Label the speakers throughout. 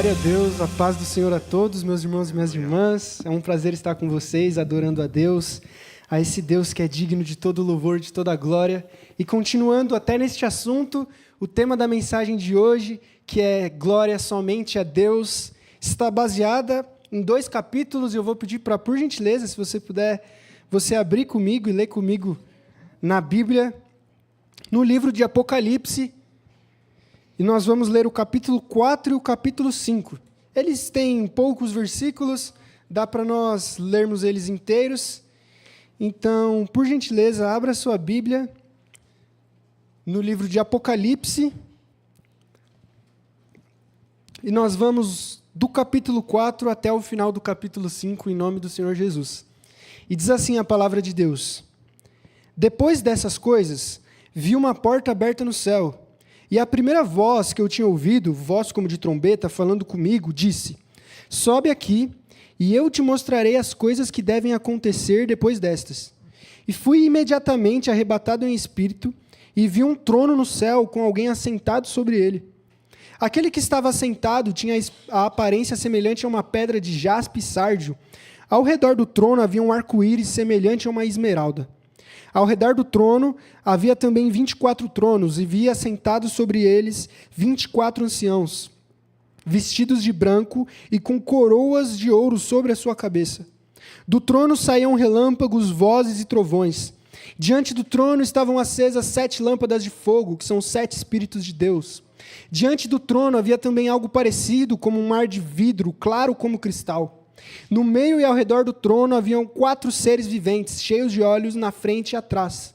Speaker 1: Glória a Deus, a paz do Senhor a todos, meus irmãos e minhas irmãs. É um prazer estar com vocês, adorando a Deus, a esse Deus que é digno de todo louvor, de toda glória. E continuando até neste assunto, o tema da mensagem de hoje, que é glória somente a Deus, está baseada em 2 capítulos. E eu vou pedir para, por gentileza, se você puder, você abrir comigo e ler comigo na Bíblia, no livro de Apocalipse. E nós vamos ler o capítulo 4 e o capítulo 5. Eles têm poucos versículos, dá para nós lermos eles inteiros. Então, por gentileza, abra sua Bíblia no livro de Apocalipse. E nós vamos do capítulo 4 até o final do capítulo 5, em nome do Senhor Jesus. E diz assim a palavra de Deus: Depois dessas coisas, vi uma porta aberta no céu. E a primeira voz que eu tinha ouvido, voz como de trombeta, falando comigo, disse: Sobe aqui, e eu te mostrarei as coisas que devem acontecer depois destas. E fui imediatamente arrebatado em espírito, e vi um trono no céu com alguém assentado sobre ele. Aquele que estava assentado tinha a aparência semelhante a uma pedra de jaspe e sárdio. Ao redor do trono havia um arco-íris semelhante a uma esmeralda. Ao redor do trono havia também 24 tronos, e vi assentados sobre eles 24 anciãos, vestidos de branco e com coroas de ouro sobre a sua cabeça. Do trono saíam relâmpagos, vozes e trovões. Diante do trono estavam acesas 7 lâmpadas de fogo, que são os 7 Espíritos de Deus. Diante do trono havia também algo parecido, como um mar de vidro, claro como cristal. No meio e ao redor do trono haviam 4 seres viventes, cheios de olhos na frente e atrás.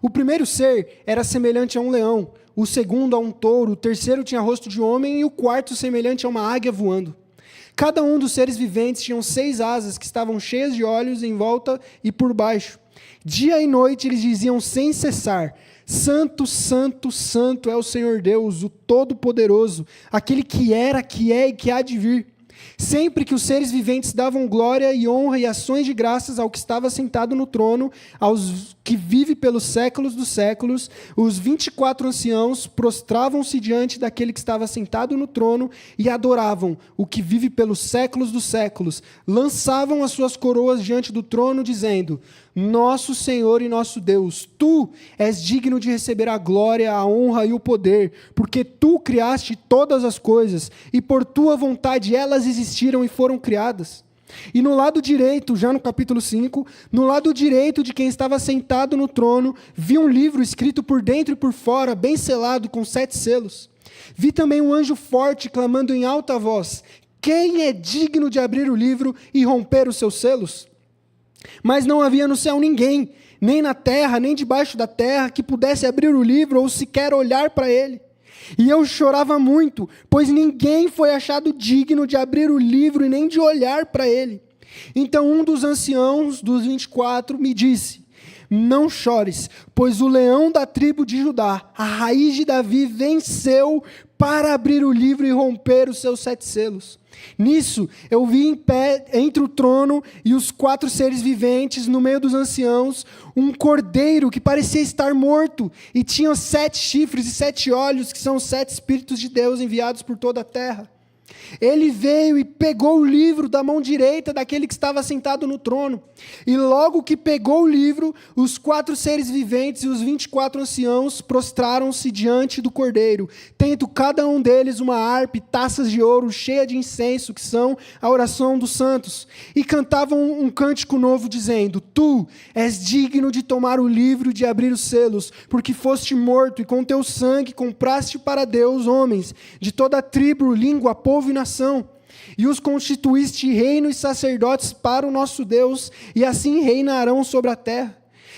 Speaker 1: O primeiro ser era semelhante a um leão, o segundo a um touro, o terceiro tinha rosto de homem e o quarto semelhante a uma águia voando. Cada um dos seres viventes tinha 6 asas que estavam cheias de olhos em volta e por baixo. Dia e noite eles diziam sem cessar: Santo, Santo, Santo é o Senhor Deus, o Todo-Poderoso, aquele que era, que é e que há de vir. Sempre que os seres viventes davam glória e honra e ações de graças ao que estava sentado no trono, aos que vive pelos séculos dos séculos, os 24 anciãos prostravam-se diante daquele que estava sentado no trono e adoravam o que vive pelos séculos dos séculos. Lançavam as suas coroas diante do trono, dizendo: Nosso Senhor e nosso Deus, Tu és digno de receber a glória, a honra e o poder, porque Tu criaste todas as coisas, e por Tua vontade elas existiram e foram criadas. E no lado direito, já no capítulo 5, no lado direito de quem estava sentado no trono, vi um livro escrito por dentro e por fora, bem selado, com 7 selos. Vi também um anjo forte clamando em alta voz: Quem é digno de abrir o livro e romper os seus selos? Mas não havia no céu ninguém, nem na terra, nem debaixo da terra, que pudesse abrir o livro ou sequer olhar para ele. E eu chorava muito, pois ninguém foi achado digno de abrir o livro e nem de olhar para ele. Então um dos anciãos, dos 24, me disse: Não chores, pois o leão da tribo de Judá, a raiz de Davi, venceu para abrir o livro e romper os seus 7 selos. Nisso, eu vi em pé entre o trono e os 4 seres viventes, no meio dos anciãos, um cordeiro que parecia estar morto, e tinha 7 chifres e 7 olhos, que são os 7 Espíritos de Deus enviados por toda a terra. Ele veio e pegou o livro da mão direita daquele que estava sentado no trono. E logo que pegou o livro, os 4 seres viventes e os 24 anciãos prostraram-se diante do cordeiro, tendo cada um deles uma harpa e taças de ouro cheia de incenso, que são a oração dos santos. E cantavam um cântico novo, dizendo: Tu és digno de tomar o livro e de abrir os selos, porque foste morto e com teu sangue compraste para Deus homens de toda tribo, língua, povo e nação, e os constituíste reino e sacerdotes para o nosso Deus, e assim reinarão sobre a terra.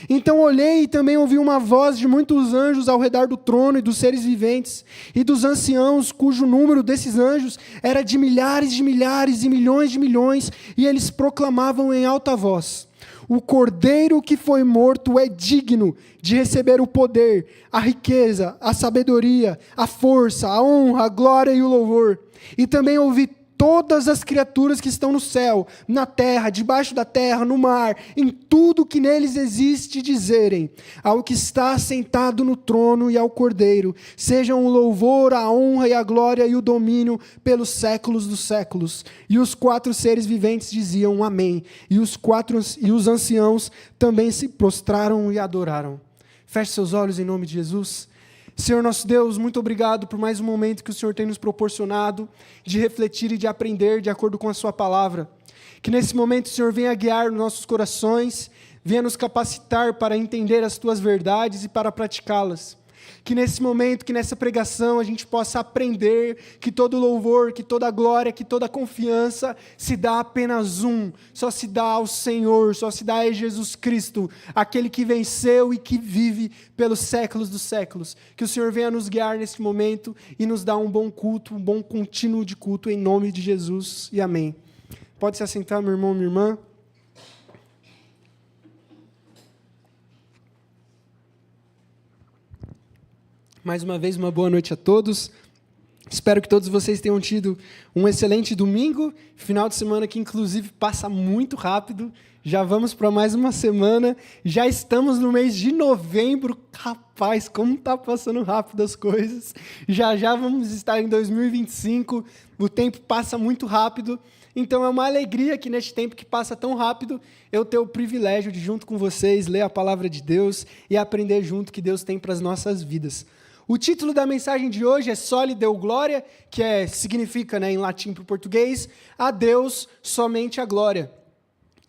Speaker 1: Então olhei e também ouvi uma voz de muitos anjos ao redor do trono e dos seres viventes, e dos anciãos, cujo número desses anjos era de milhares e milhões de milhões, e eles proclamavam em alta voz: O cordeiro que foi morto é digno de receber o poder, a riqueza, a sabedoria, a força, a honra, a glória e o louvor. E também ouvi todas as criaturas que estão no céu, na terra, debaixo da terra, no mar, em tudo que neles existe, dizerem: ao que está sentado no trono e ao Cordeiro, sejam o louvor, a honra e a glória e o domínio pelos séculos dos séculos. E os 4 seres viventes diziam: amém. E os anciãos também se prostraram e adoraram. Feche seus olhos em nome de Jesus. Senhor nosso Deus, muito obrigado por mais um momento que o Senhor tem nos proporcionado de refletir e de aprender de acordo com a sua palavra. Que nesse momento o Senhor venha guiar nossos corações, venha nos capacitar para entender as tuas verdades e para praticá-las. Que nesse momento, que nessa pregação a gente possa aprender que todo louvor, que toda glória, que toda confiança se dá apenas só se dá ao Senhor, só se dá a Jesus Cristo, aquele que venceu e que vive pelos séculos dos séculos. Que o Senhor venha nos guiar nesse momento e nos dar um bom culto, um bom contínuo de culto, em nome de Jesus e amém. Pode se assentar, meu irmão, minha irmã. Mais uma vez, uma boa noite a todos. Espero que todos vocês tenham tido um excelente domingo, final de semana que, inclusive, passa muito rápido. Já vamos para mais uma semana, já estamos no mês de novembro. Rapaz, como está passando rápido as coisas. Já vamos estar em 2025, o tempo passa muito rápido. Então é uma alegria que neste tempo que passa tão rápido, eu ter o privilégio de, junto com vocês, ler a palavra de Deus e aprender junto o que Deus tem para as nossas vidas. O título da mensagem de hoje é Soli Deo Glória, que significa, em latim para o português, a Deus somente a glória.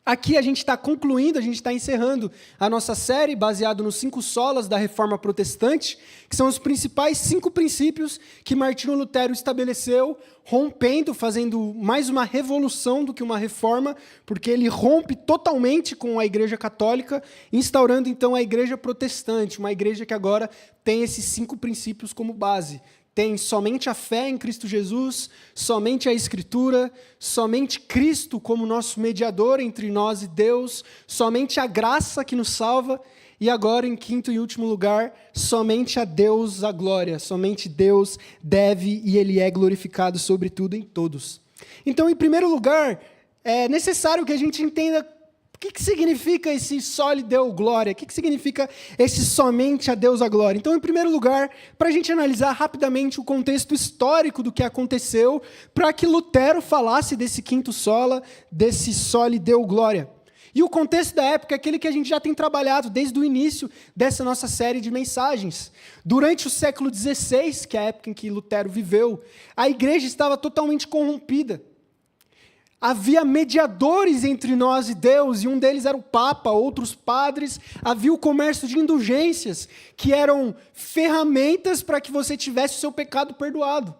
Speaker 1: Aqui a gente está concluindo, a gente está encerrando a nossa série baseado nos 5 solas da Reforma Protestante, que são os principais 5 princípios que Martinho Lutero estabeleceu, rompendo, fazendo mais uma revolução do que uma reforma, porque ele rompe totalmente com a Igreja Católica, instaurando então a Igreja Protestante, uma igreja que agora tem esses 5 princípios como base. Tem somente a fé em Cristo Jesus, somente a Escritura, somente Cristo como nosso mediador entre nós e Deus, somente a graça que nos salva, e agora, em 5º e último lugar, somente a Deus a glória, somente Deus deve e Ele é glorificado sobre tudo e em todos. Então, em primeiro lugar, é necessário que a gente entenda o que significa esse Soli Deo Glória? O que significa esse somente a Deus a glória? Então, em primeiro lugar, para a gente analisar rapidamente o contexto histórico do que aconteceu, para que Lutero falasse desse 5º sola, desse Soli Deo Glória. E o contexto da época é aquele que a gente já tem trabalhado desde o início dessa nossa série de mensagens. Durante o século XVI, que é a época em que Lutero viveu, a igreja estava totalmente corrompida. Havia mediadores entre nós e Deus, e um deles era o Papa, outros padres. Havia o comércio de indulgências, que eram ferramentas para que você tivesse o seu pecado perdoado.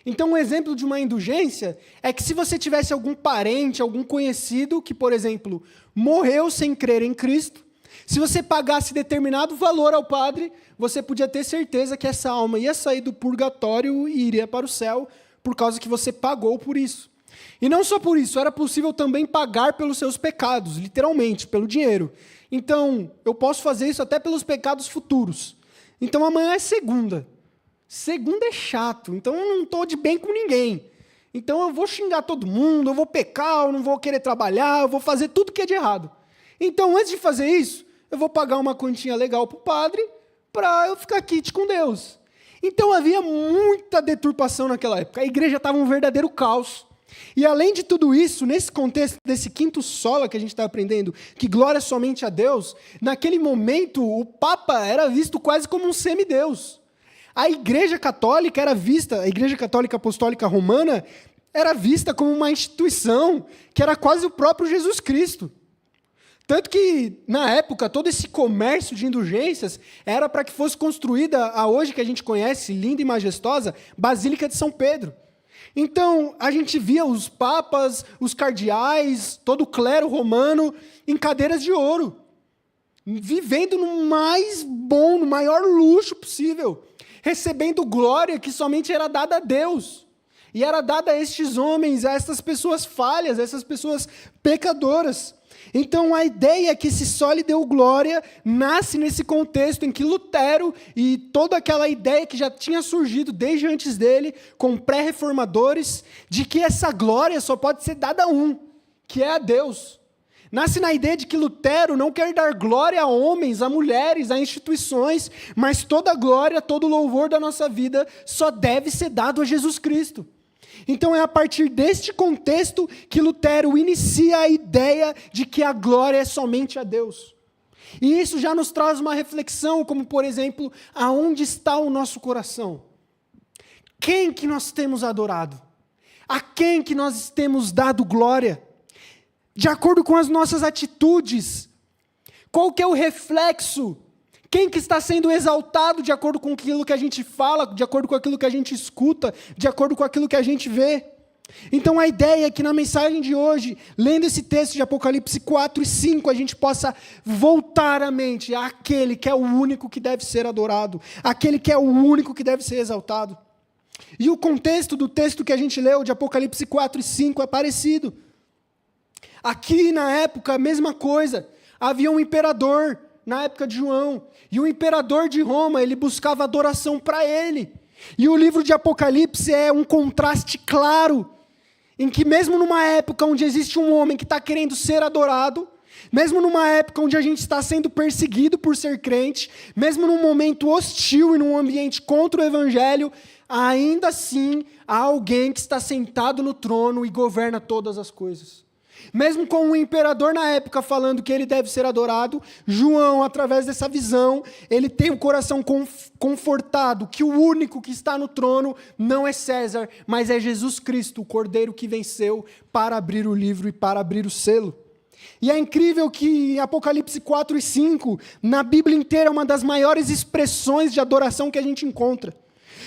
Speaker 1: Então, um exemplo de uma indulgência é que se você tivesse algum parente, algum conhecido que, por exemplo, morreu sem crer em Cristo, se você pagasse determinado valor ao padre, você podia ter certeza que essa alma ia sair do purgatório e iria para o céu, por causa que você pagou por isso. E não só por isso, era possível também pagar pelos seus pecados, literalmente, pelo dinheiro. Então, eu posso fazer isso até pelos pecados futuros. Então, amanhã é segunda. Segunda é chato, então eu não estou de bem com ninguém. Então, eu vou xingar todo mundo, eu vou pecar, eu não vou querer trabalhar, eu vou fazer tudo que é de errado. Então, antes de fazer isso, eu vou pagar uma quantia legal para o padre para eu ficar quite com Deus. Então, havia muita deturpação naquela época. A igreja estava um verdadeiro caos. E além de tudo isso, nesse contexto desse 5º sola que a gente está aprendendo, que glória somente a Deus, naquele momento o Papa era visto quase como um semideus. A Igreja Católica era vista, a Igreja Católica Apostólica Romana, era vista como uma instituição que era quase o próprio Jesus Cristo. Tanto que, na época, todo esse comércio de indulgências era para que fosse construída a hoje que a gente conhece, linda e majestosa, Basílica de São Pedro. Então, a gente via os papas, os cardeais, todo o clero romano em cadeiras de ouro, vivendo no mais bom, no maior luxo possível, recebendo glória que somente era dada a Deus. E era dada a estes homens, a essas pessoas falhas, a essas pessoas pecadoras. Então a ideia que esse só lhe deu glória nasce nesse contexto em que Lutero e toda aquela ideia que já tinha surgido desde antes dele, com pré-reformadores, de que essa glória só pode ser dada a um, que é a Deus. Nasce na ideia de que Lutero não quer dar glória a homens, a mulheres, a instituições, mas toda a glória, todo o louvor da nossa vida só deve ser dado a Jesus Cristo. Então é a partir deste contexto que Lutero inicia a ideia de que a glória é somente a Deus. E isso já nos traz uma reflexão, como por exemplo, aonde está o nosso coração? Quem que nós temos adorado? A quem que nós temos dado glória? De acordo com as nossas atitudes, qual que é o reflexo? Quem que está sendo exaltado de acordo com aquilo que a gente fala, de acordo com aquilo que a gente escuta, de acordo com aquilo que a gente vê? Então a ideia é que na mensagem de hoje, lendo esse texto de Apocalipse 4 e 5, a gente possa voltar a mente àquele que é o único que deve ser adorado, aquele que é o único que deve ser exaltado. E o contexto do texto que a gente leu de Apocalipse 4 e 5 é parecido. Aqui na época, a mesma coisa. Havia um imperador, na época de João. E o imperador de Roma, ele buscava adoração para ele. E o livro de Apocalipse é um contraste claro, em que mesmo numa época onde existe um homem que está querendo ser adorado, mesmo numa época onde a gente está sendo perseguido por ser crente, mesmo num momento hostil e num ambiente contra o evangelho, ainda assim há alguém que está sentado no trono e governa todas as coisas. Mesmo com o imperador na época falando que ele deve ser adorado, João, através dessa visão, ele tem o coração confortado que o único que está no trono não é César, mas é Jesus Cristo, o Cordeiro que venceu para abrir o livro e para abrir o selo. E é incrível que em Apocalipse 4 e 5, na Bíblia inteira, é uma das maiores expressões de adoração que a gente encontra.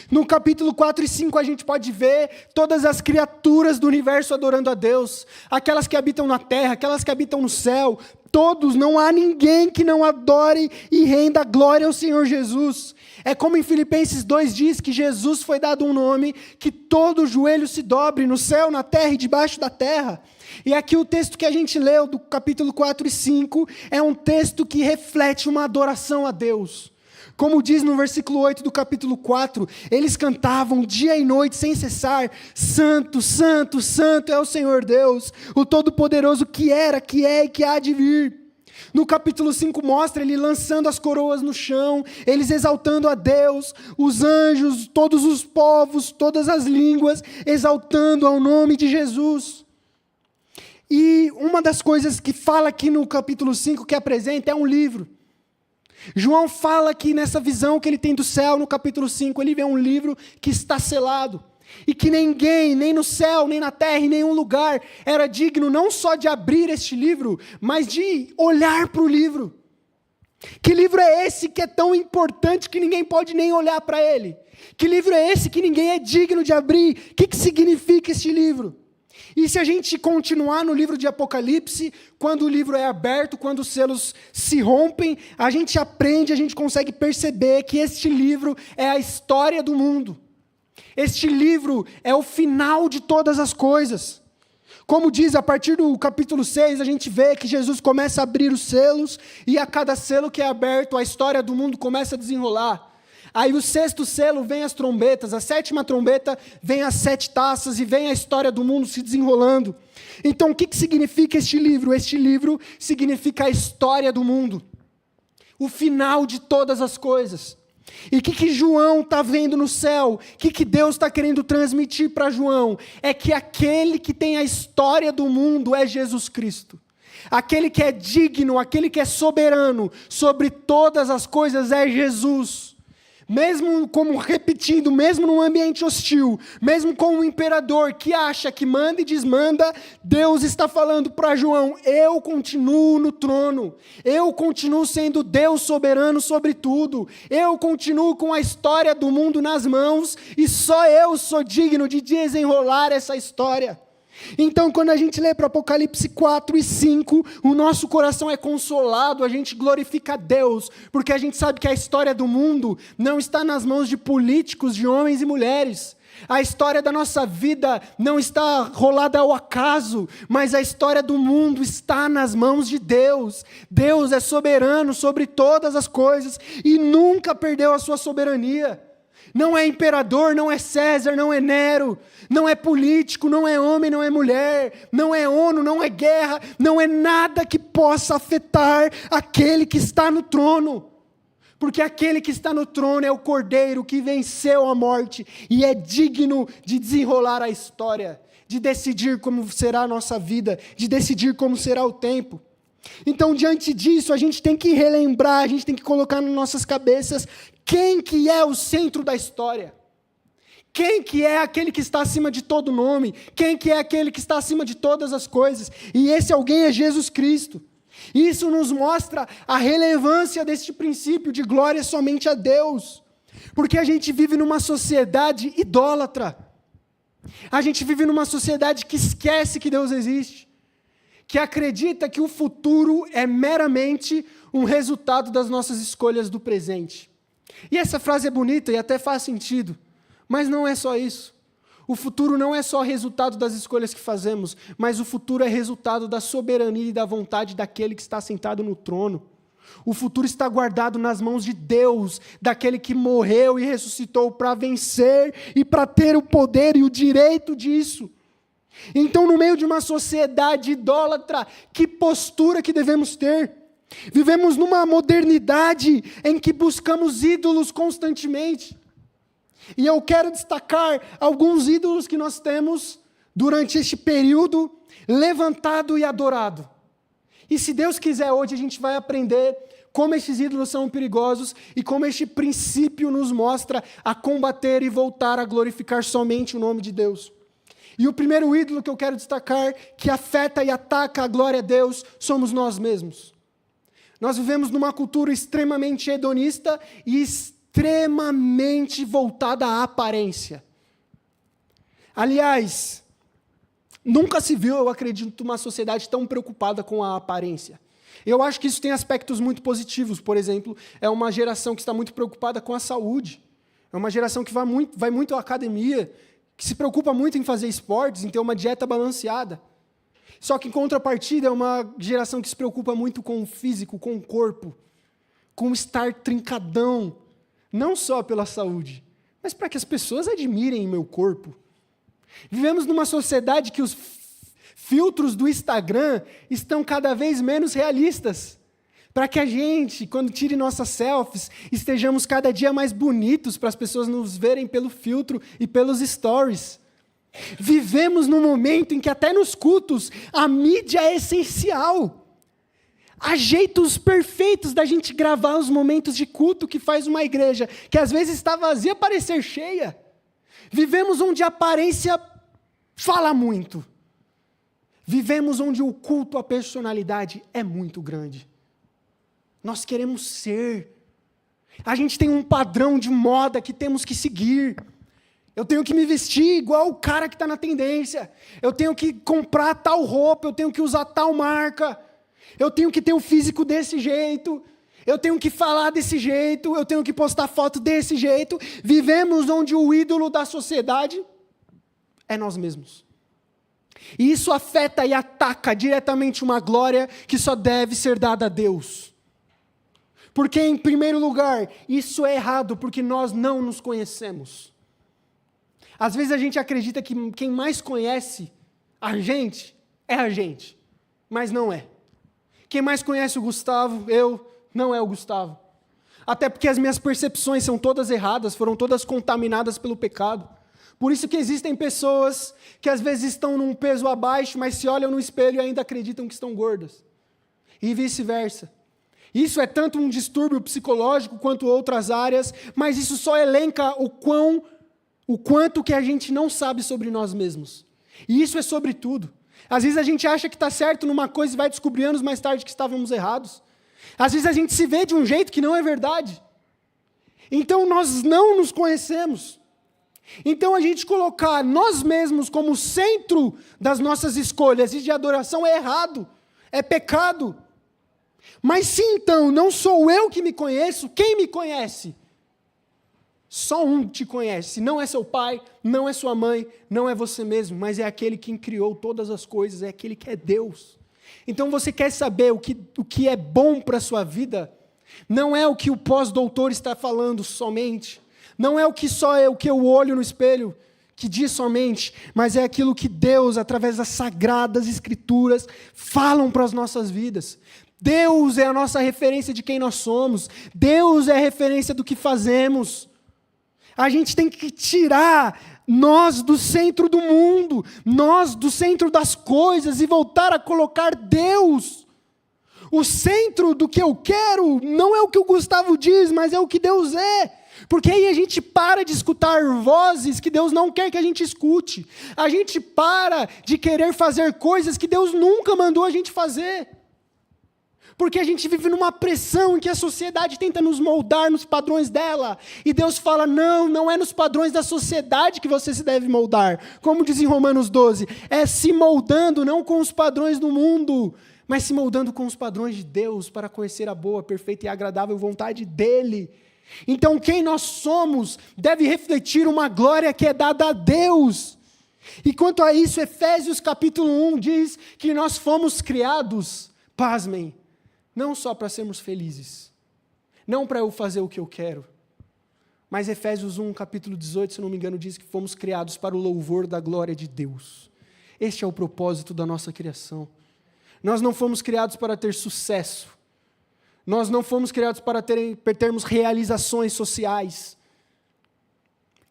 Speaker 1: No capítulo 4 e 5 a gente pode ver todas as criaturas do universo adorando a Deus, aquelas que habitam na terra, aquelas que habitam no céu, todos, não há ninguém que não adore e renda glória ao Senhor Jesus. É como em Filipenses 2 diz que Jesus foi dado um nome que todo joelho se dobre no céu, na terra e debaixo da terra. E aqui o texto que a gente leu do capítulo 4 e 5 é um texto que reflete uma adoração a Deus. Como diz no versículo 8 do capítulo 4, eles cantavam dia e noite sem cessar, Santo, Santo, Santo é o Senhor Deus, o Todo-Poderoso que era, que é e que há de vir. No capítulo 5 mostra ele lançando as coroas no chão, eles exaltando a Deus, os anjos, todos os povos, todas as línguas, exaltando ao nome de Jesus. E uma das coisas que fala aqui no capítulo 5 que apresenta é um livro. João fala que nessa visão que ele tem do céu, no capítulo 5, ele vê um livro que está selado. E que ninguém, nem no céu, nem na terra, em nenhum lugar, era digno não só de abrir este livro, mas de olhar para o livro. Que livro é esse que é tão importante que ninguém pode nem olhar para ele? Que livro é esse que ninguém é digno de abrir? O que significa este livro? E se a gente continuar no livro de Apocalipse, quando o livro é aberto, quando os selos se rompem, a gente aprende, a gente consegue perceber que este livro é a história do mundo. Este livro é o final de todas as coisas. Como diz, a partir do capítulo 6, a gente vê que Jesus começa a abrir os selos, e a cada selo que é aberto, a história do mundo começa a desenrolar. Aí o sexto selo vem as trombetas, a sétima trombeta vem as 7 taças e vem a história do mundo se desenrolando. Então o que significa este livro? Este livro significa a história do mundo, o final de todas as coisas. E o que João está vendo no céu? O que Deus está querendo transmitir para João? É que aquele que tem a história do mundo é Jesus Cristo. Aquele que é digno, aquele que é soberano sobre todas as coisas é Jesus. Mesmo como repetindo, mesmo num ambiente hostil, mesmo com um imperador que acha que manda e desmanda, Deus está falando para João, eu continuo no trono, eu continuo sendo Deus soberano sobre tudo, eu continuo com a história do mundo nas mãos, e só eu sou digno de desenrolar essa história. Então, quando a gente lê para Apocalipse 4 e 5, o nosso coração é consolado, a gente glorifica a Deus, porque a gente sabe que a história do mundo não está nas mãos de políticos, de homens e mulheres. A história da nossa vida não está rolada ao acaso, mas a história do mundo está nas mãos de Deus. Deus é soberano sobre todas as coisas e nunca perdeu a sua soberania. Não é imperador, não é César, não é Nero, não é político, não é homem, não é mulher, não é ONU, não é guerra, não é nada que possa afetar aquele que está no trono. Porque aquele que está no trono é o Cordeiro que venceu a morte e é digno de desenrolar a história, de decidir como será a nossa vida, de decidir como será o tempo. Então, diante disso, a gente tem que relembrar, a gente tem que colocar nas nossas cabeças quem que é o centro da história. Quem que é aquele que está acima de todo nome? Quem que é aquele que está acima de todas as coisas? E esse alguém é Jesus Cristo. Isso nos mostra a relevância deste princípio de glória somente a Deus. Porque a gente vive numa sociedade idólatra. A gente vive numa sociedade que esquece que Deus existe. Que acredita que o futuro é meramente um resultado das nossas escolhas do presente. E essa frase é bonita e até faz sentido. Mas não é só isso. O futuro não é só resultado das escolhas que fazemos, mas o futuro é resultado da soberania e da vontade daquele que está sentado no trono. O futuro está guardado nas mãos de Deus, daquele que morreu e ressuscitou para vencer e para ter o poder e o direito disso. Então, no meio de uma sociedade idólatra, que postura que devemos ter? Vivemos numa modernidade em que buscamos ídolos constantemente. E eu quero destacar alguns ídolos que nós temos durante este período levantado e adorado. E se Deus quiser, hoje a gente vai aprender como esses ídolos são perigosos e como este princípio nos mostra a combater e voltar a glorificar somente o nome de Deus. E o primeiro ídolo que eu quero destacar, que afeta e ataca a glória a Deus, somos nós mesmos. Nós vivemos numa cultura extremamente hedonista e extremamente voltada à aparência. Aliás, nunca se viu, eu acredito, uma sociedade tão preocupada com a aparência. Eu acho que isso tem aspectos muito positivos. Por exemplo, é uma geração que está muito preocupada com a saúde. É uma geração que vai muito à academia, que se preocupa muito em fazer esportes, em ter uma dieta balanceada. Só que, em contrapartida, é uma geração que se preocupa muito com o físico, com o corpo, com estar trincadão, não só pela saúde, mas para que as pessoas admirem meu corpo. Vivemos numa sociedade que os filtros do Instagram estão cada vez menos realistas, para que a gente, quando tire nossas selfies, estejamos cada dia mais bonitos para as pessoas nos verem pelo filtro e pelos stories. Vivemos num momento em que até nos cultos a mídia é essencial. Há jeitos perfeitos da gente gravar os momentos de culto que faz uma igreja, que às vezes está vazia, parecer cheia. Vivemos onde a aparência fala muito. Vivemos onde o culto à personalidade é muito grande. Nós queremos ser. A gente tem um padrão de moda que temos que seguir. Eu tenho que me vestir igual o cara que está na tendência. Eu tenho que comprar tal roupa, eu tenho que usar tal marca. Eu tenho que ter o físico desse jeito, eu tenho que falar desse jeito, eu tenho que postar foto desse jeito. Vivemos onde o ídolo da sociedade é nós mesmos. E isso afeta e ataca diretamente uma glória que só deve ser dada a Deus. Porque, em primeiro lugar, isso é errado porque nós não nos conhecemos. Às vezes a gente acredita que quem mais conhece a gente é a gente, mas não é. Quem mais conhece o Gustavo, não é o Gustavo. Até porque as minhas percepções são todas erradas, foram todas contaminadas pelo pecado. Por isso que existem pessoas que às vezes estão num peso abaixo, mas se olham no espelho e ainda acreditam que estão gordas. E vice-versa. Isso é tanto um distúrbio psicológico quanto outras áreas, mas isso só elenca o quanto que a gente não sabe sobre nós mesmos. E isso é sobre tudo. Às vezes a gente acha que está certo numa coisa e vai descobrir anos mais tarde que estávamos errados. Às vezes a gente se vê de um jeito que não é verdade. Então nós não nos conhecemos. Então a gente colocar nós mesmos como centro das nossas escolhas e de adoração é errado, é pecado. Mas se então não sou eu que me conheço, quem me conhece? Só um te conhece. Não é seu pai, não é sua mãe, não é você mesmo, mas é aquele que criou todas as coisas, é aquele que é Deus. Então você quer saber o que é bom para a sua vida? Não é o que o pós-doutor está falando somente. Não é o que eu olho no espelho que diz somente, mas é aquilo que Deus, através das sagradas escrituras, falam para as nossas vidas. Deus é a nossa referência de quem nós somos. Deus é a referência do que fazemos. A gente tem que tirar nós do centro do mundo, nós do centro das coisas e voltar a colocar Deus. O centro do que eu quero não é o que o Gustavo diz, mas é o que Deus é. Porque aí a gente para de escutar vozes que Deus não quer que a gente escute. A gente para de querer fazer coisas que Deus nunca mandou a gente fazer. Porque a gente vive numa pressão em que a sociedade tenta nos moldar nos padrões dela. E Deus fala, não é nos padrões da sociedade que você se deve moldar. Como diz em Romanos 12, é se moldando não com os padrões do mundo, mas se moldando com os padrões de Deus para conhecer a boa, perfeita e agradável vontade dEle. Então quem nós somos deve refletir uma glória que é dada a Deus. E quanto a isso, Efésios capítulo 1 diz que nós fomos criados, pasmem, não só para sermos felizes, não para eu fazer o que eu quero, mas Efésios 1, capítulo 18, se não me engano, diz que fomos criados para o louvor da glória de Deus. Este é o propósito da nossa criação. Nós não fomos criados para ter sucesso, nós não fomos criados para termos realizações sociais,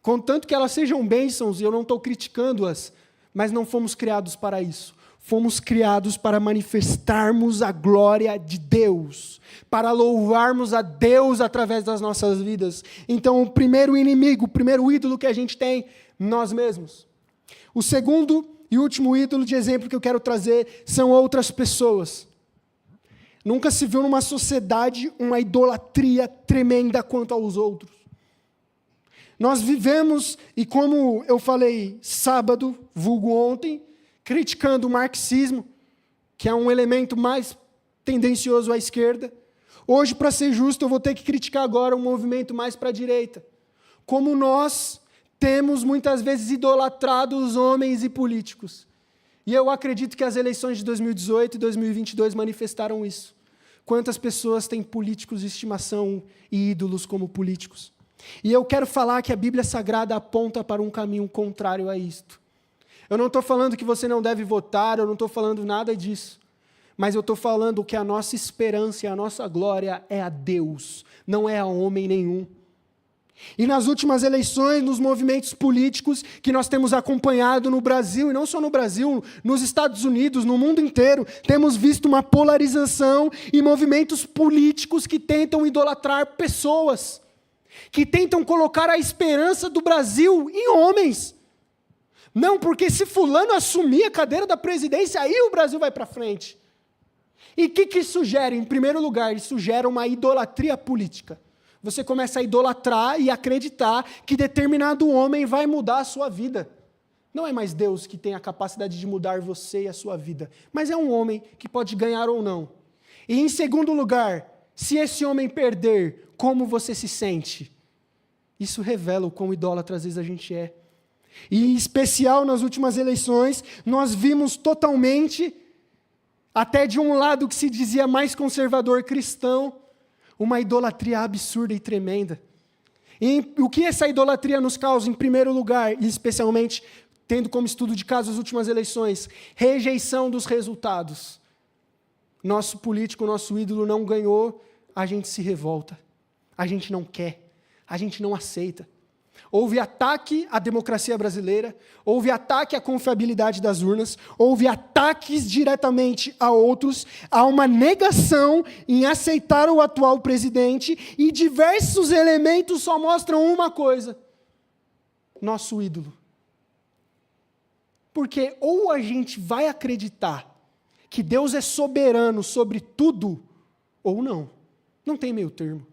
Speaker 1: contanto que elas sejam bênçãos, e eu não estou criticando-as, mas não fomos criados para isso. Fomos criados para manifestarmos a glória de Deus, para louvarmos a Deus através das nossas vidas. Então, o primeiro inimigo, o primeiro ídolo que a gente tem, nós mesmos. O segundo e último ídolo de exemplo que eu quero trazer são outras pessoas. Nunca se viu numa sociedade uma idolatria tremenda quanto aos outros. Nós vivemos, e como eu falei sábado, vulgo ontem, criticando o marxismo, que é um elemento mais tendencioso à esquerda. Hoje, para ser justo, eu vou ter que criticar agora um movimento mais para a direita. Como nós temos muitas vezes idolatrado os homens e políticos. E eu acredito que as eleições de 2018 e 2022 manifestaram isso. Quantas pessoas têm políticos de estimação e ídolos como políticos? E eu quero falar que a Bíblia Sagrada aponta para um caminho contrário a isto. Eu não estou falando que você não deve votar, eu não estou falando nada disso. Mas eu estou falando que a nossa esperança e a nossa glória é a Deus, não é a homem nenhum. E nas últimas eleições, nos movimentos políticos que nós temos acompanhado no Brasil, e não só no Brasil, nos Estados Unidos, no mundo inteiro, temos visto uma polarização e movimentos políticos que tentam idolatrar pessoas, que tentam colocar a esperança do Brasil em homens. Não, porque se fulano assumir a cadeira da presidência, aí o Brasil vai para frente. E o que isso gera? Em primeiro lugar, isso gera uma idolatria política. Você começa a idolatrar e acreditar que determinado homem vai mudar a sua vida. Não é mais Deus que tem a capacidade de mudar você e a sua vida, mas é um homem que pode ganhar ou não. E em segundo lugar, se esse homem perder, como você se sente? Isso revela o quão idólatra às vezes a gente é. E em especial nas últimas eleições, nós vimos totalmente, até de um lado que se dizia mais conservador cristão, uma idolatria absurda e tremenda. E o que essa idolatria nos causa, em primeiro lugar, e especialmente tendo como estudo de caso as últimas eleições? Rejeição dos resultados. Nosso político, nosso ídolo não ganhou, a gente se revolta. A gente não quer, a gente não aceita. Houve ataque à democracia brasileira, houve ataque à confiabilidade das urnas, houve ataques diretamente a outros, há uma negação em aceitar o atual presidente, e diversos elementos só mostram uma coisa: nosso ídolo. Porque ou a gente vai acreditar que Deus é soberano sobre tudo, ou não. Não tem meio termo.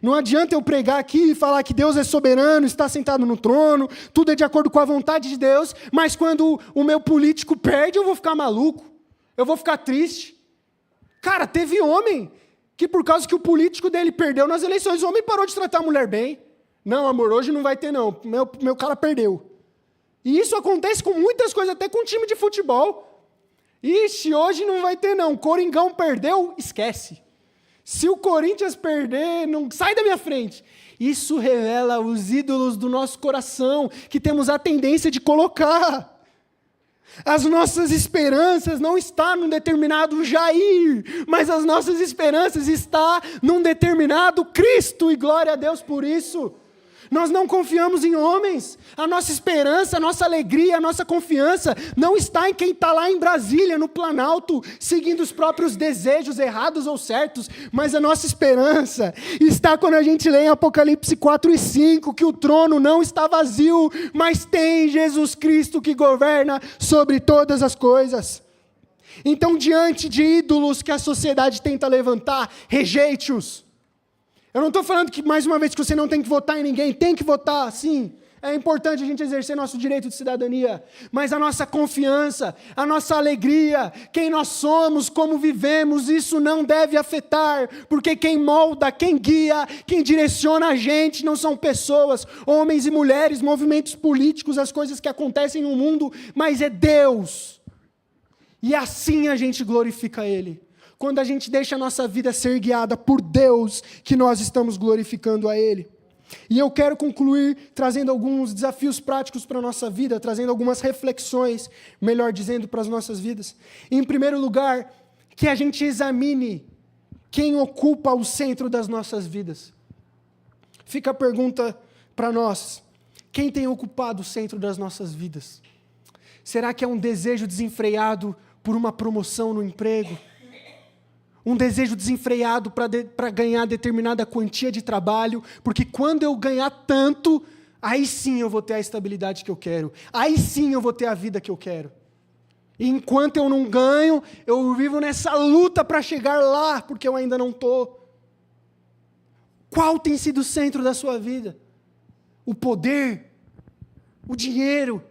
Speaker 1: Não adianta eu pregar aqui e falar que Deus é soberano, está sentado no trono, tudo é de acordo com a vontade de Deus, mas quando o meu político perde, eu vou ficar maluco, eu vou ficar triste. Cara, teve homem que por causa que o político dele perdeu nas eleições, o homem parou de tratar a mulher bem. Não, amor, hoje não vai ter não, meu cara perdeu. E isso acontece com muitas coisas, até com time de futebol. Ixi, hoje não vai ter não, Coringão perdeu, esquece. Se o Corinthians perder, não sai da minha frente. Isso revela os ídolos do nosso coração, que temos a tendência de colocar. As nossas esperanças não estão num determinado Jair, mas as nossas esperanças estão num determinado Cristo, e glória a Deus por isso. Nós não confiamos em homens. A nossa esperança, a nossa alegria, a nossa confiança não está em quem está lá em Brasília, no Planalto, seguindo os próprios desejos errados ou certos, mas a nossa esperança está quando a gente lê em Apocalipse 4 e 5, que o trono não está vazio, mas tem Jesus Cristo que governa sobre todas as coisas. Então, diante de ídolos que a sociedade tenta levantar, rejeite-os. Eu não estou falando que, mais uma vez, que você não tem que votar em ninguém, tem que votar, sim. É importante a gente exercer nosso direito de cidadania, mas a nossa confiança, a nossa alegria, quem nós somos, como vivemos, isso não deve afetar, porque quem molda, quem guia, quem direciona a gente não são pessoas, homens e mulheres, movimentos políticos, as coisas que acontecem no mundo, mas é Deus. E assim a gente glorifica Ele. Quando a gente deixa a nossa vida ser guiada por Deus, que nós estamos glorificando a Ele. E eu quero concluir trazendo alguns desafios práticos para a nossa vida, trazendo algumas reflexões, melhor dizendo, para as nossas vidas. Em primeiro lugar, que a gente examine quem ocupa o centro das nossas vidas. Fica a pergunta para nós: quem tem ocupado o centro das nossas vidas? Será que é um desejo desenfreado por uma promoção no emprego? Um desejo desenfreado para ganhar determinada quantia de trabalho, porque quando eu ganhar tanto, aí sim eu vou ter a estabilidade que eu quero, aí sim eu vou ter a vida que eu quero. E enquanto eu não ganho, eu vivo nessa luta para chegar lá, porque eu ainda não estou. Qual tem sido o centro da sua vida? O poder? O dinheiro?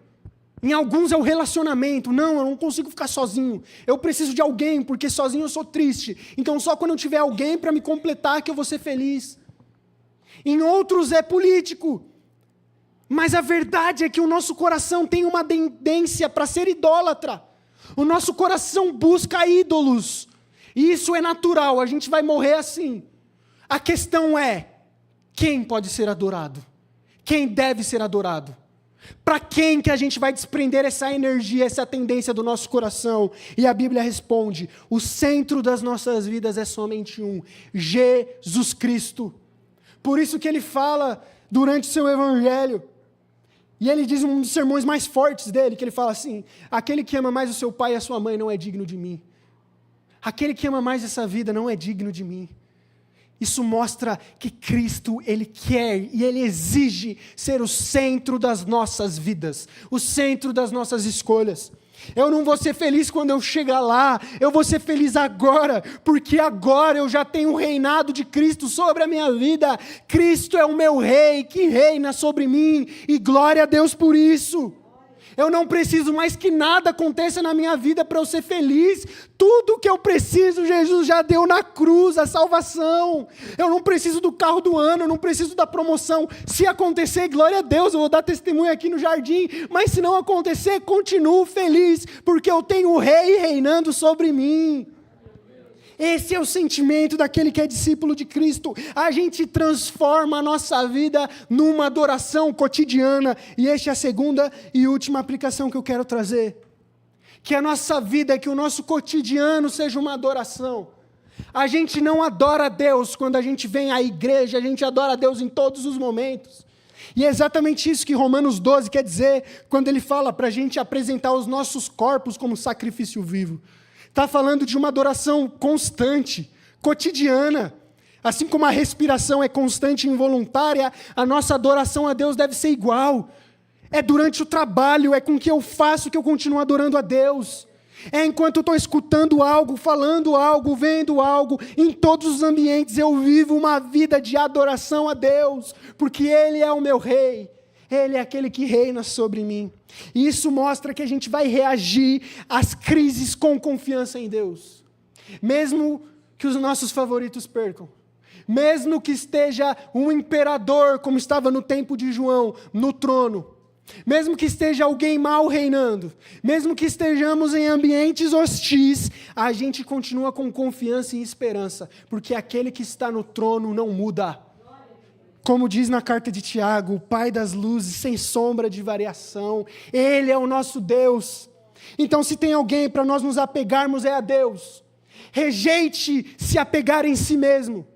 Speaker 1: Em alguns é o relacionamento. Não, eu não consigo ficar sozinho. Eu preciso de alguém, porque sozinho eu sou triste. Então só quando eu tiver alguém para me completar que eu vou ser feliz. Em outros é político. Mas a verdade é que o nosso coração tem uma tendência para ser idólatra. O nosso coração busca ídolos. E isso é natural, a gente vai morrer assim. A questão é, quem pode ser adorado? Quem deve ser adorado? Para quem que a gente vai desprender essa energia, essa tendência do nosso coração? E a Bíblia responde: o centro das nossas vidas é somente um, Jesus Cristo. Por isso que ele fala durante o seu evangelho, e ele diz um dos sermões mais fortes dele, que ele fala assim: aquele que ama mais o seu pai e a sua mãe não é digno de mim. Aquele que ama mais essa vida não é digno de mim. Isso mostra que Cristo, Ele quer e Ele exige ser o centro das nossas vidas, o centro das nossas escolhas. Eu não vou ser feliz quando eu chegar lá, eu vou ser feliz agora, porque agora eu já tenho o reinado de Cristo sobre a minha vida. Cristo é o meu rei que reina sobre mim, e glória a Deus por isso. Eu não preciso mais que nada aconteça na minha vida para eu ser feliz. Tudo o que eu preciso, Jesus já deu na cruz, a salvação. Eu não preciso do carro do ano, eu não preciso da promoção. Se acontecer, glória a Deus, eu vou dar testemunho aqui no jardim. Mas se não acontecer, continuo feliz, porque eu tenho o Rei reinando sobre mim. Esse é o sentimento daquele que é discípulo de Cristo. A gente transforma a nossa vida numa adoração cotidiana. E esta é a segunda e última aplicação que eu quero trazer. Que a nossa vida, que o nosso cotidiano seja uma adoração. A gente não adora a Deus quando a gente vem à igreja, a gente adora a Deus em todos os momentos. E é exatamente isso que Romanos 12 quer dizer, quando ele fala para a gente apresentar os nossos corpos como sacrifício vivo. Está falando de uma adoração constante, cotidiana. Assim como a respiração é constante e involuntária, a nossa adoração a Deus deve ser igual. É durante o trabalho, é com o que eu faço que eu continuo adorando a Deus. É enquanto eu estou escutando algo, falando algo, vendo algo, em todos os ambientes eu vivo uma vida de adoração a Deus, porque Ele é o meu Rei. Ele é aquele que reina sobre mim. E isso mostra que a gente vai reagir às crises com confiança em Deus. Mesmo que os nossos favoritos percam. mesmo que esteja um imperador, como estava no tempo de João, no trono, mesmo que esteja alguém mal reinando, mesmo que estejamos em ambientes hostis, a gente continua com confiança e esperança, porque aquele que está no trono não muda. Como diz na carta de Tiago, o Pai das luzes, sem sombra de variação, Ele é o nosso Deus. Então, se tem alguém para nós nos apegarmos, é a Deus. Rejeite se apegar em si mesmo.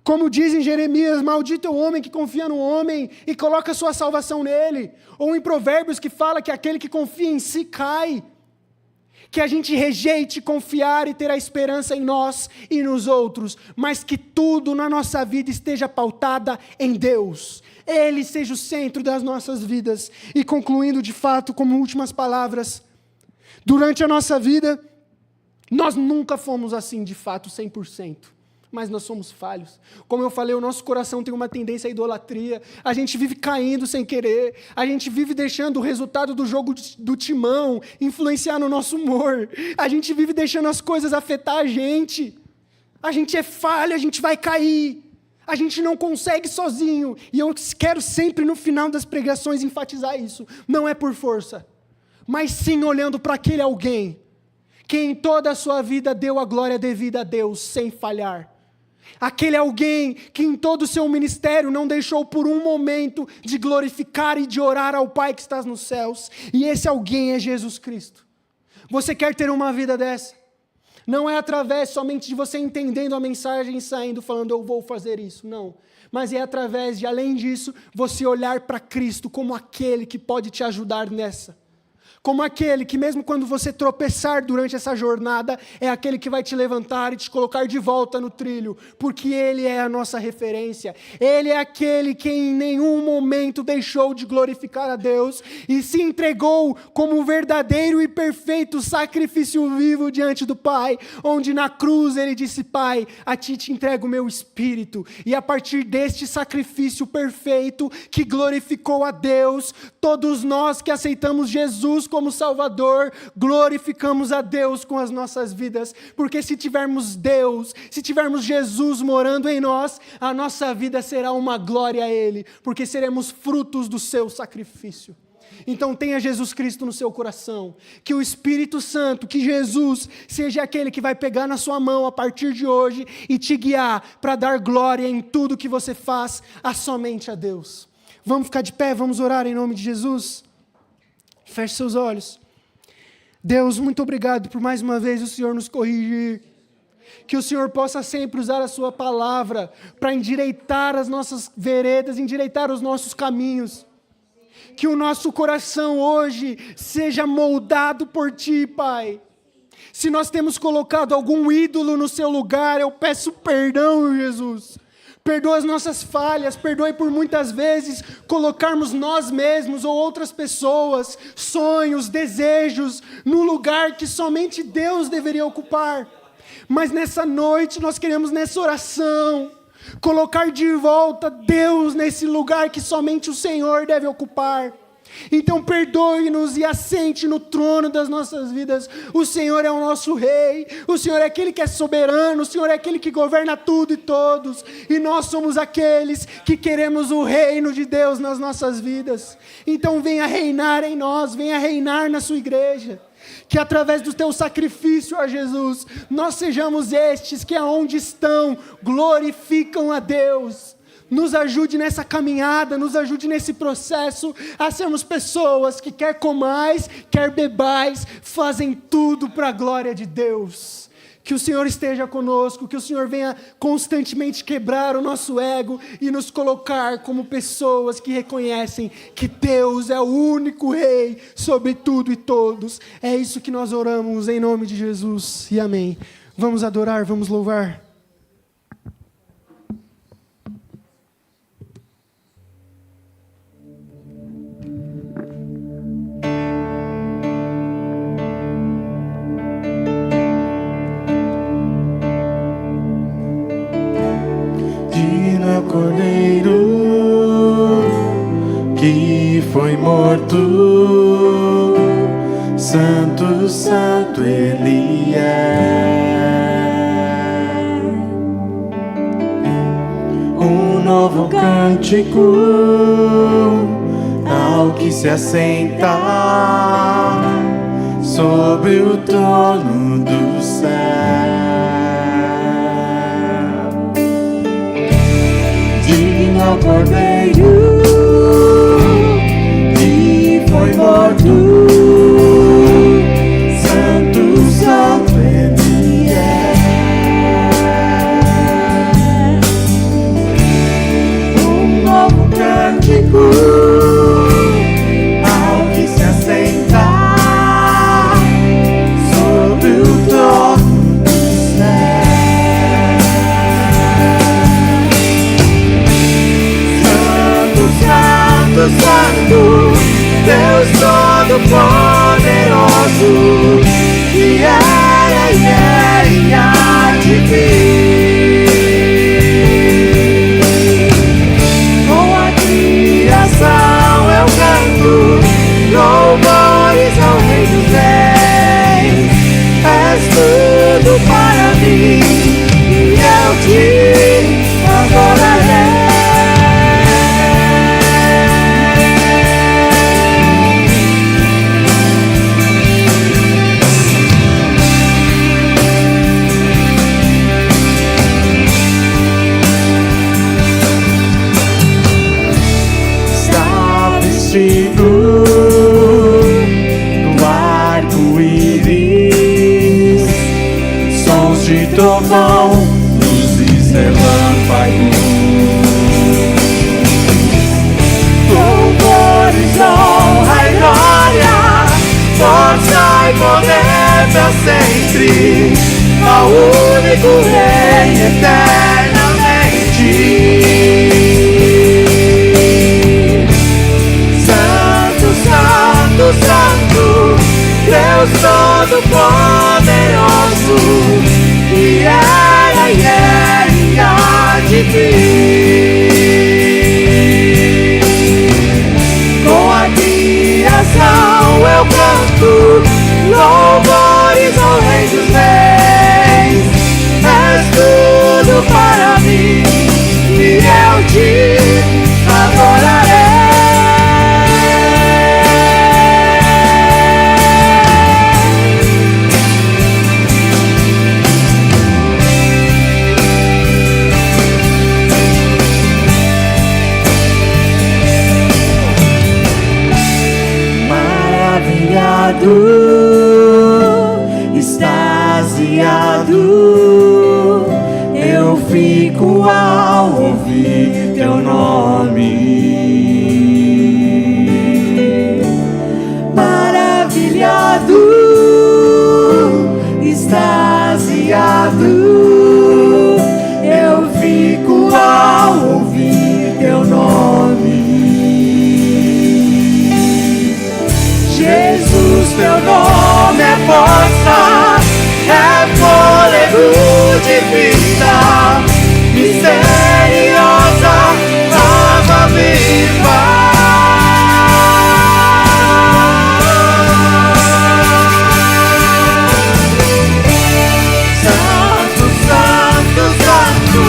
Speaker 1: Como diz em Jeremias, maldito é o homem que confia no homem e coloca sua salvação nele. Ou em Provérbios que fala que aquele que confia em si cai. Que a gente rejeite confiar e ter a esperança em nós e nos outros, mas que tudo na nossa vida esteja pautada em Deus. Ele seja o centro das nossas vidas. E concluindo de fato, como últimas palavras, durante a nossa vida, nós nunca fomos assim de fato 100%. Mas nós somos falhos. Como eu falei, o nosso coração tem uma tendência à idolatria. A gente vive caindo sem querer. A gente vive deixando o resultado do jogo do timão influenciar no nosso humor. A gente vive deixando as coisas afetar a gente. A gente é falho, a gente vai cair. A gente não consegue sozinho. E eu quero sempre no final das pregações enfatizar isso. Não é por força, mas sim olhando para aquele alguém que em toda a sua vida deu a glória devida a Deus sem falhar. Aquele alguém que em todo o seu ministério não deixou por um momento de glorificar e de orar ao Pai que está nos céus. E esse alguém é Jesus Cristo. Você quer ter uma vida dessa? Não é através somente de você entendendo a mensagem e saindo falando eu vou fazer isso, não. Mas é através de, além disso, você olhar para Cristo como aquele que pode te ajudar nessa. Como aquele que mesmo quando você tropeçar durante essa jornada, é aquele que vai te levantar e te colocar de volta no trilho, porque Ele é a nossa referência. Ele é aquele que em nenhum momento deixou de glorificar a Deus e se entregou como um verdadeiro e perfeito sacrifício vivo diante do Pai, onde na cruz Ele disse, Pai, a Ti te entrego o meu espírito. E a partir deste sacrifício perfeito que glorificou a Deus, todos nós que aceitamos Jesus como Salvador, glorificamos a Deus com as nossas vidas, porque se tivermos Deus, se tivermos Jesus morando em nós, a nossa vida será uma glória a Ele, porque seremos frutos do seu sacrifício. Então tenha Jesus Cristo no seu coração, que o Espírito Santo, que Jesus seja aquele que vai pegar na sua mão a partir de hoje e te guiar para dar glória em tudo que você faz a somente a Deus. Vamos ficar de pé, vamos orar em nome de Jesus? Feche seus olhos. Deus, muito obrigado por mais uma vez o Senhor nos corrigir. Que o Senhor possa sempre usar a sua palavra para endireitar as nossas veredas, endireitar os nossos caminhos. Que o nosso coração hoje seja moldado por Ti, Pai. Se nós temos colocado algum ídolo no seu lugar, eu peço perdão, Jesus. Perdoa as nossas falhas, perdoe por muitas vezes colocarmos nós mesmos ou outras pessoas, sonhos, desejos, no lugar que somente Deus deveria ocupar. Mas nessa noite nós queremos, nessa oração, colocar de volta Deus nesse lugar que somente o Senhor deve ocupar. Então perdoe-nos e assente no trono das nossas vidas. O Senhor é o nosso Rei, o Senhor é aquele que é soberano, o Senhor é aquele que governa tudo e todos, e nós somos aqueles que queremos o reino de Deus nas nossas vidas. Então venha reinar em nós, venha reinar na sua igreja. Que através do teu sacrifício, ó Jesus, nós sejamos estes que aonde estão glorificam a Deus. Nos ajude nessa caminhada, nos ajude nesse processo a sermos pessoas que quer comais, quer bebais, fazem tudo para a glória de Deus. Que o Senhor esteja conosco, que o Senhor venha constantemente quebrar o nosso ego e nos colocar como pessoas que reconhecem que Deus é o único Rei sobre tudo e todos. É isso que nós oramos em nome de Jesus e amém. Vamos adorar, vamos louvar.
Speaker 2: Cordeiro que foi morto, Santo, Santo Ele é. cântico ao que se assenta sobre o trono do céu. Digno ao Cordeiro que foi morto, santo, santo Ele é. Um novo cântico ao que se assenta sobre o trono do céu. Santo, santo, santo, Deus Todo-Poderoso, que era e há de vir. Com a criação eu canto louvores ao Rei dos Reis. És tudo para mim e eu te adorarei. Do arco-íris, sons de trovão, luzes, relâmpagos, louvores, honra e glória, força e poder pra sempre, ao único Rei eternamente. Santo, santo, Deus Todo-Poderoso, que era e há de vir. Com a criação eu canto louvores ao Rei dos Reis. És tudo para mim e eu te adorarei. Extasiado, eu fico ao ouvir teu nome. Maravilhado, extasiado, eu fico ao ouvir teu nome. Jesus, teu nome é força, é fôlego de vida, misteriosa, água viva. Santo, santo, santo,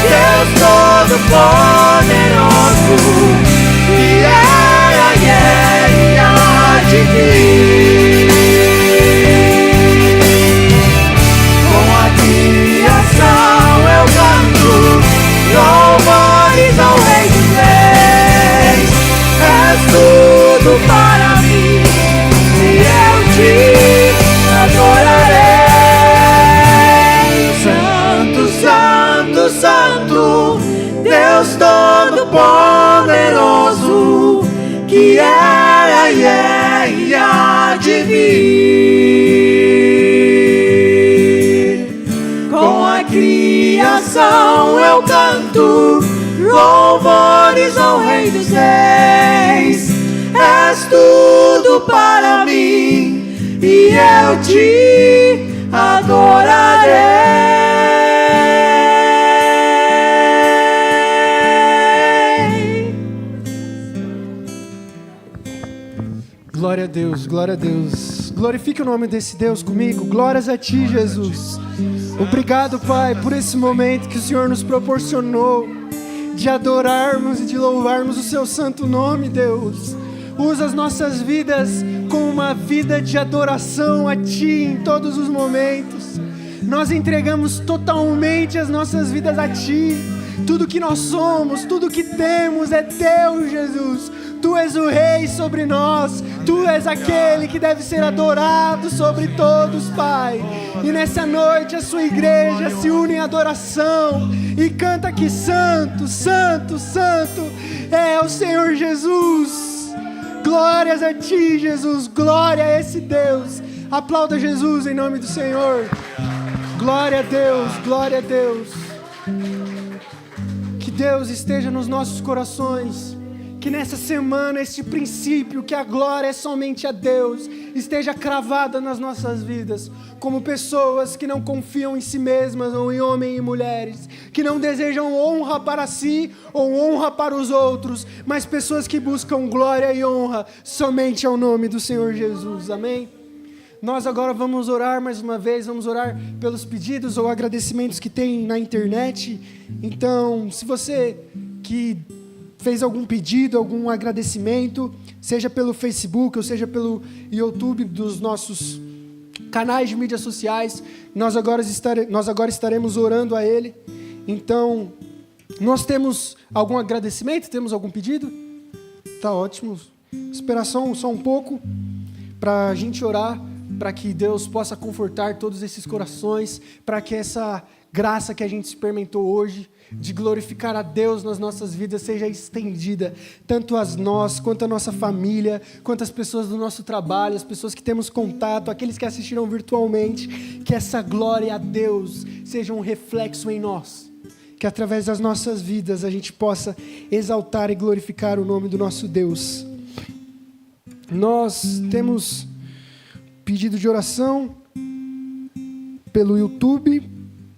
Speaker 2: Deus Todo-Poderoso, que era e há de vir. Com a criação eu canto louvores ao Rei dos Reis. És tudo para mim e eu te adorarei. Santo, santo, santo, Deus Todo-Poderoso, que era e há de vir. Com a criação eu canto louvores ao Rei dos Reis. És tudo para mim e eu te adorarei.
Speaker 1: Glória a Deus, glória a Deus. Glorifique o nome desse Deus comigo. Glórias a Ti, Jesus. Obrigado, Pai, por esse momento que o Senhor nos proporcionou de adorarmos e de louvarmos o seu santo nome, Deus. Usa as nossas vidas como uma vida de adoração a Ti em todos os momentos. Nós entregamos totalmente as nossas vidas a Ti. Tudo que nós somos, tudo que temos é Teu, Jesus. Tu és o Rei sobre nós. Tu és aquele que deve ser adorado sobre todos, Pai. E nessa noite a sua igreja se une em adoração e canta que Santo, Santo, Santo é o Senhor Jesus. Glórias a Ti, Jesus. Glória a esse Deus. Aplauda Jesus em nome do Senhor. Glória a Deus, glória a Deus. Que Deus esteja nos nossos corações. Que nessa semana este princípio, que a glória é somente a Deus, esteja cravada nas nossas vidas, como pessoas que não confiam em si mesmas ou em homens e mulheres, que não desejam honra para si ou honra para os outros, mas pessoas que buscam glória e honra somente ao nome do Senhor Jesus. Amém? Nós agora vamos orar mais uma vez, vamos orar pelos pedidos ou agradecimentos que tem na internet. Então, se você que fez algum pedido, algum agradecimento, seja pelo Facebook ou seja pelo YouTube dos nossos canais de mídias sociais, nós agora estaremos orando a Ele. Então, nós temos algum agradecimento? Temos algum pedido? Tá ótimo. Esperar só um pouco para a gente orar, para que Deus possa confortar todos esses corações, para que essa graça que a gente experimentou hoje, de glorificar a Deus nas nossas vidas, seja estendida, tanto a nós, quanto a nossa família, quanto as pessoas do nosso trabalho, as pessoas que temos contato, aqueles que assistiram virtualmente, que essa glória a Deus seja um reflexo em nós, que através das nossas vidas a gente possa exaltar e glorificar o nome do nosso Deus. Nós temos pedido de oração pelo YouTube.